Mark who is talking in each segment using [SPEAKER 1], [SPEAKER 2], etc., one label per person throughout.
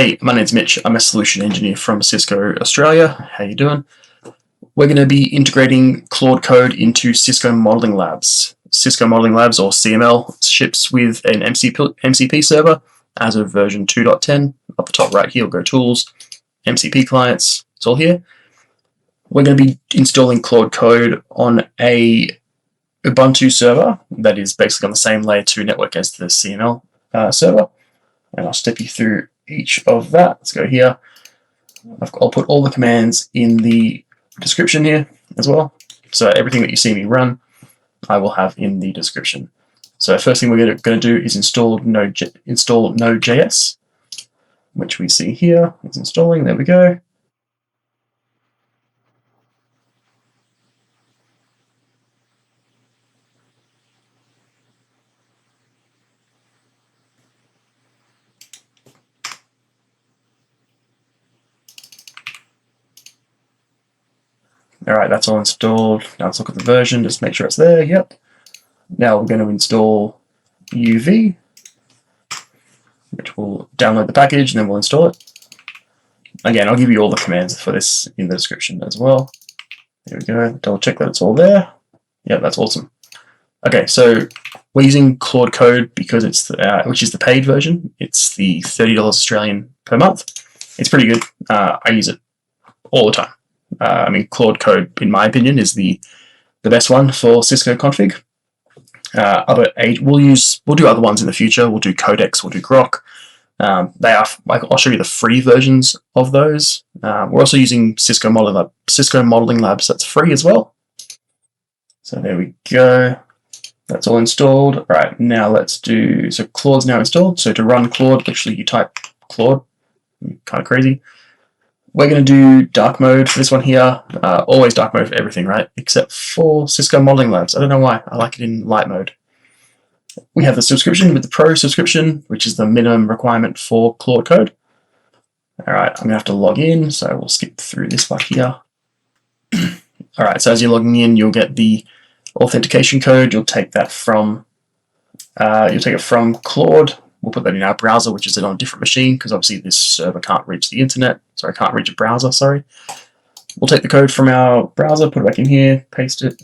[SPEAKER 1] Hey, my name's Mitch. I'm a solution engineer from Cisco, Australia. How you doing? We're going to be integrating Claude code into Cisco Modeling Labs. Cisco Modeling Labs, or CML, ships with an MCP server as of version 2.10. Up the top right here, we'll go Tools, MCP Clients. It's all here. We're going to be installing Claude code on a Ubuntu server that is basically on the same layer 2 network as the CML server. And I'll step you through each of that. Let's go here. I'll put all the commands in the description here as well. So everything that you see me run, I will have in the description. So first thing we're going to do is install nodejs, which we see here. It's installing. There we go. All right, that's all installed. Now let's look at the version, just make sure it's there. Yep. Now we're going to install UV, which will download the package and then we'll install it. Again, I'll give you all the commands for this in the description as well. There we go. Double check that it's all there. Yeah, that's awesome. Okay, so we're using Claude code because it's which is the paid version. It's the $30 Australian per month. It's pretty good. I use it all the time. I mean, Claude code, in my opinion, is the best one for Cisco config. We'll do other ones in the future. We'll do Codex, we'll do Grok. I'll show you the free versions of those. We're also using Cisco Modeling Labs. That's free as well. So there we go. That's all installed. All right, now so Claude's now installed. So to run Claude, literally you type Claude. Kind of crazy. We're going to do dark mode for this one here. Always dark mode for everything, right? Except for Cisco Modeling Labs. I don't know why. I like it in light mode. We have the subscription with the Pro subscription, which is the minimum requirement for Claude code. All right, I'm going to have to log in, so we'll skip through this part here. All right, so as you're logging in, you'll get the authentication code. You'll take that from Claude. We'll put that in our browser, which is on a different machine, because obviously this server can't reach the internet. Sorry, can't reach a browser, sorry. We'll take the code from our browser, put it back in here, paste it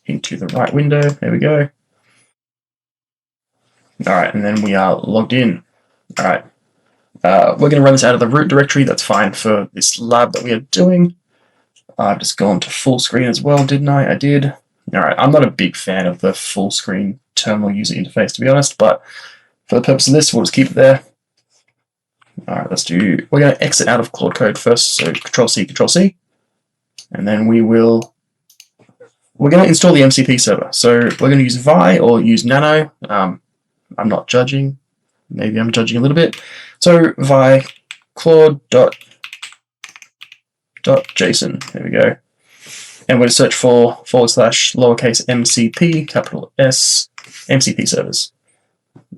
[SPEAKER 1] into the right window. There we go. All right, and then we are logged in. All right. We're going to run this out of the root directory. That's fine for this lab that we are doing. I've just gone to full screen as well, didn't I? I did. All right, I'm not a big fan of the full screen terminal user interface, to be honest, but for the purpose of this, we'll just keep it there. All right, we're going to exit out of Claude code first, so Control-C, and then we're going to install the MCP server. So we're going to use Vi or use Nano. I'm not judging. Maybe I'm judging a little bit. So Vi Claude.json. There we go. And we're going to search for / lowercase MCP, capital S, MCP servers.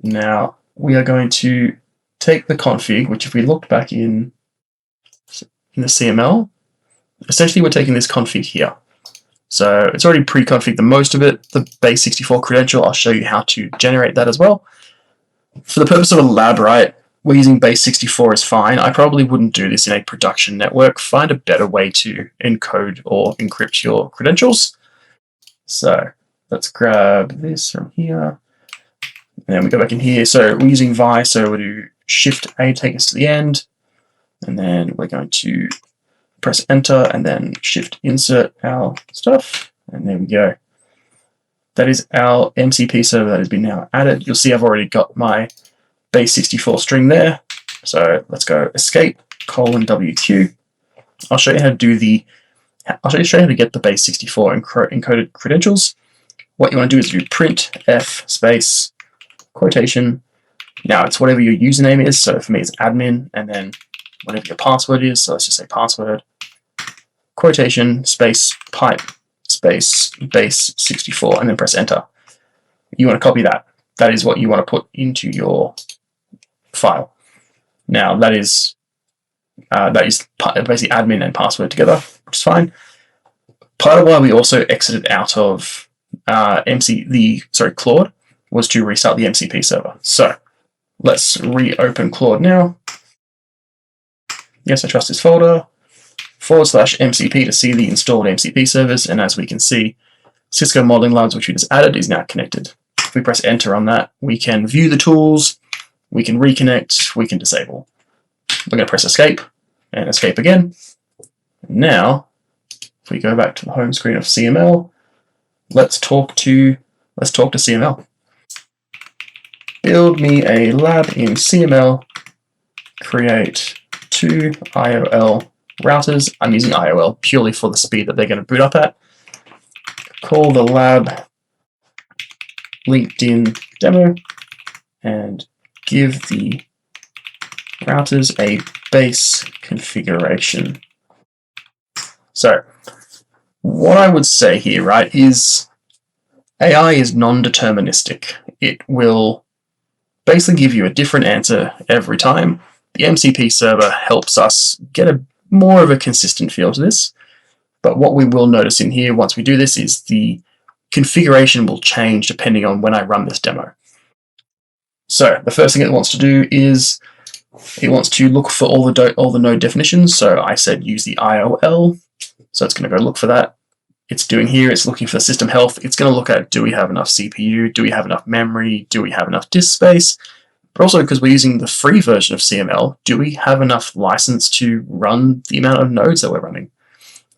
[SPEAKER 1] Now we are going to take the config, which if we looked back in the CML, essentially we're taking this config here. So it's already pre-configured the most of it. The base 64 credential, I'll show you how to generate that as well. For the purpose of a lab, right, we're using base 64 is fine. I probably wouldn't do this in a production network. Find a better way to encode or encrypt your credentials. So let's grab this from here. And then we go back in here. So we're using Vi, so we'll do Shift-A, take us to the end. And then we're going to press Enter and then Shift-Insert our stuff. And there we go. That is our MCP server that has been now added. You'll see I've already got my base 64 string there. So let's go escape, :WQ. I'll show you how to get the base 64 encoded credentials. What you want to do is do print F space quotation. Now it's whatever your username is. So for me it's admin, and then whatever your password is. So let's just say password, quotation, space, pipe, space, base 64, and then press enter. You want to copy that. That is what you want to put into your file. Now that is basically admin and password together, which is fine. Part of why we also exited out of Claude was to restart the MCP server. So let's reopen Claude now. Yes, I trust this folder. /MCP to see the installed MCP servers, and as we can see, Cisco Modeling Labs, which we just added, is now connected. If we press enter on that, we can view the tools, we can reconnect, we can disable. We're going to press escape and escape again. Now, if we go back to the home screen of CML, let's talk to CML. Build me a lab in CML, create 2 IOL routers. I'm using IOL purely for the speed that they're going to boot up at. Call the lab LinkedIn demo and give the routers a base configuration. So what I would say here, right, is AI is non-deterministic. It will basically give you a different answer every time. The MCP server helps us get a more of a consistent feel to this. But what we will notice in here once we do this is the configuration will change depending on when I run this demo. So the first thing it wants to do is it wants to look for all the node definitions. So I said use the IOL. So it's going to go look for that. It's doing here, it's looking for system health. It's going to look at, do we have enough CPU? Do we have enough memory? Do we have enough disk space? But also, because we're using the free version of CML, do we have enough license to run the amount of nodes that we're running?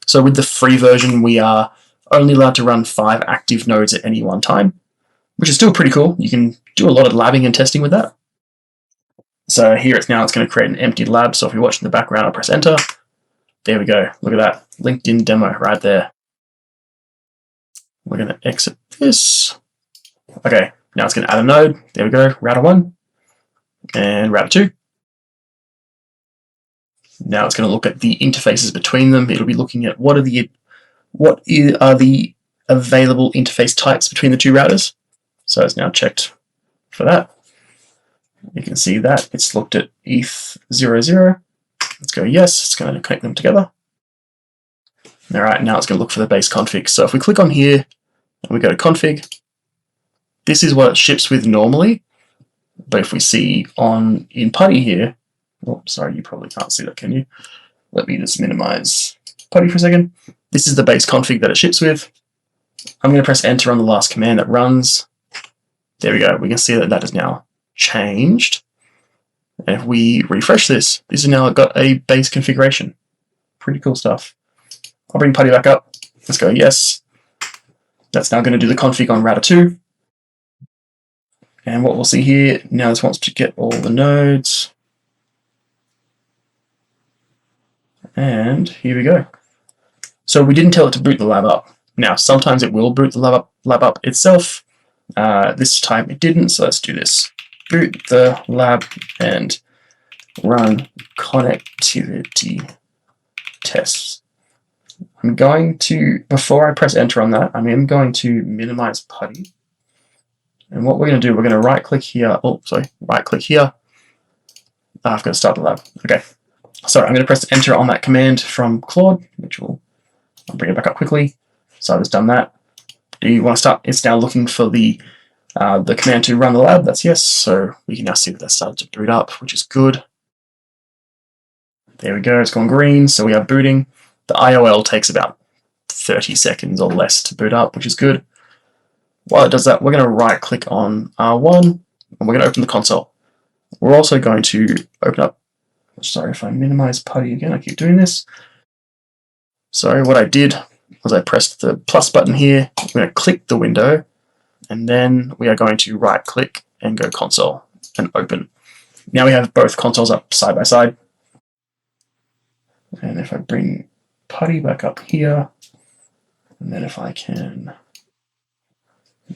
[SPEAKER 1] So with the free version, we are only allowed to run 5 active nodes at any one time, which is still pretty cool. You can do a lot of labbing and testing with that. So here it's going to create an empty lab. So if you're watching the background, I'll press enter. There we go. Look at that. LinkedIn demo right there. We're going to exit this. Okay, now it's going to add a node. There we go, router 1 and router 2. Now it's going to look at the interfaces between them. It'll be looking at what are the available interface types between the 2 routers. So it's now checked for that. You can see that it's looked at ETH00. Let's go yes. It's going to connect them together. All right, now it's going to look for the base config. So if we click on here and we go to config, this is what it ships with normally. But if we see in PuTTY here, oh, sorry, you probably can't see that, can you? Let me just minimize PuTTY for a second. This is the base config that it ships with. I'm going to press enter on the last command that runs. There we go. We can see that that is now changed. And if we refresh this, this has now got a base configuration. Pretty cool stuff. I'll bring PuTTY back up. Let's go yes. That's now going to do the config on router 2. And what we'll see here, now this wants to get all the nodes. And here we go. So we didn't tell it to boot the lab up. Now, sometimes it will boot the lab up itself. This time it didn't, so let's do this. Boot the lab and run connectivity tests. I'm going to, before I press enter on that, I'm going to minimize PuTTY. And what we're going to do, we're going to right click here. Oh, sorry, right click here. I've got to start the lab. Okay. So I'm going to press enter on that command from Claude, which I'll bring it back up quickly. So I've just done that. Do you want to start? It's now looking for the command to run the lab. That's yes. So we can now see that that started to boot up, which is good. There we go. It's gone green. So we are booting. The IOL takes about 30 seconds or less to boot up, which is good. While it does that, we're going to right click on R1 and we're going to open the console. We're also going to open up, sorry if I minimize PuTTY again, I keep doing this. So what I did was I pressed the plus button here. I'm going to click the window and then we are going to right click and go console and open. Now we have both consoles up side by side. And if I bring PuTTY back up here, and then if I can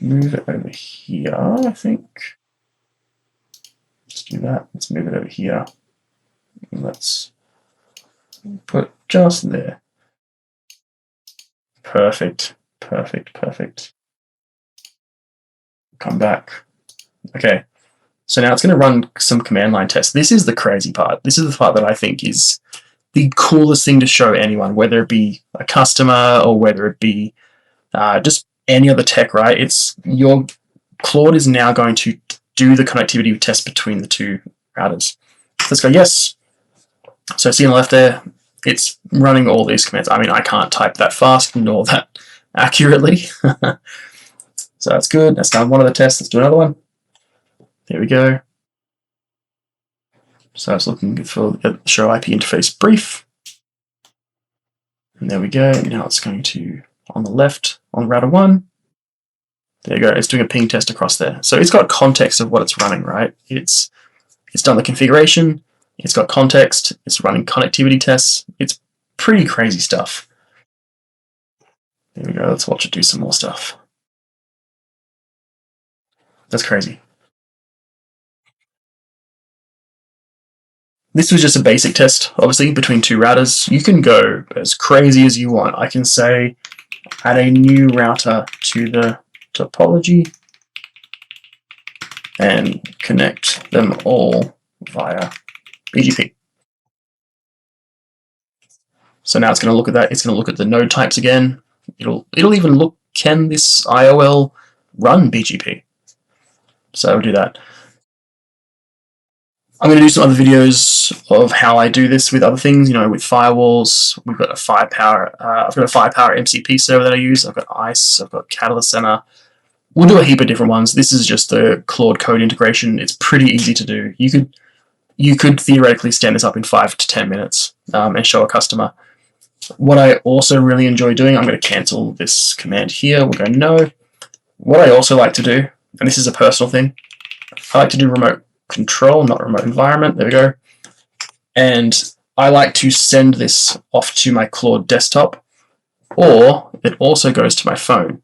[SPEAKER 1] move it over here, I think. Let's do that. Let's move it over here. Let's put just there. Perfect. Perfect. Perfect. Come back. Okay. So now it's going to run some command line tests. This is the crazy part. This is the part that I think is the coolest thing to show anyone, whether it be a customer or whether it be just any other tech, right? It's your Claude is now going to do the connectivity test between the 2 routers. Let's go yes. So see on the left there, it's running all these commands. I mean, I can't type that fast nor that accurately. So that's good. That's done one of the tests. Let's do another one. There we go. So it's looking for the show IP interface brief. And there we go. Now it's going to, on the left, on router 1. There you go. It's doing a ping test across there. So it's got context of what it's running, right? It's done the configuration. It's got context. It's running connectivity tests. It's pretty crazy stuff. There we go. Let's watch it do some more stuff. That's crazy. This was just a basic test, obviously, between two routers. You can go as crazy as you want. I can say, add a new router to the topology and connect them all via BGP. So now it's going to look at that. It's going to look at the node types again. It'll even look, can this IOL run BGP? So we'll do that. I'm going to do some other videos of how I do this with other things, with firewalls. We've got a firepower, I've got a firepower MCP server that I use. I've got ICE, I've got Catalyst Center. We'll do a heap of different ones. This is just the Claude code integration. It's pretty easy to do. You could theoretically stand this up in 5 to 10 minutes and show a customer. What I also really enjoy doing, I'm going to cancel this command here. We'll go no. What I also like to do, and this is a personal thing, I like to do remote control, not remote environment. There we go. And I like to send this off to my Claude desktop, or it also goes to my phone.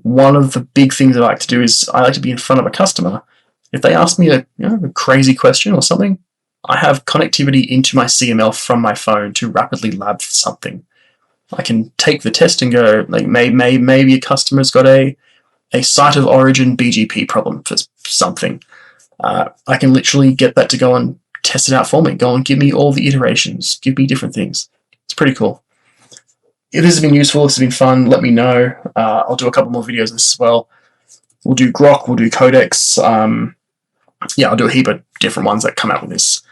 [SPEAKER 1] One of the big things I like to do is I like to be in front of a customer. If they ask me a crazy question or something, I have connectivity into my CML from my phone to rapidly lab for something. I can take the test and go, like, maybe a customer's got a site of origin BGP problem for something. I can literally get that to go and test it out for me. Go and give me all the iterations. Give me different things. It's pretty cool. If this has been useful, this has been fun, let me know. I'll do a couple more videos of this as well. We'll do Grok, we'll do Codex. I'll do a heap of different ones that come out with this.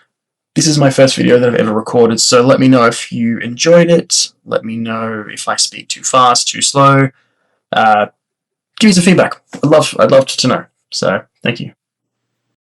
[SPEAKER 1] This is my first video that I've ever recorded, so let me know if you enjoyed it. Let me know if I speak too fast, too slow. Give me some feedback. I'd love to know. So, thank you.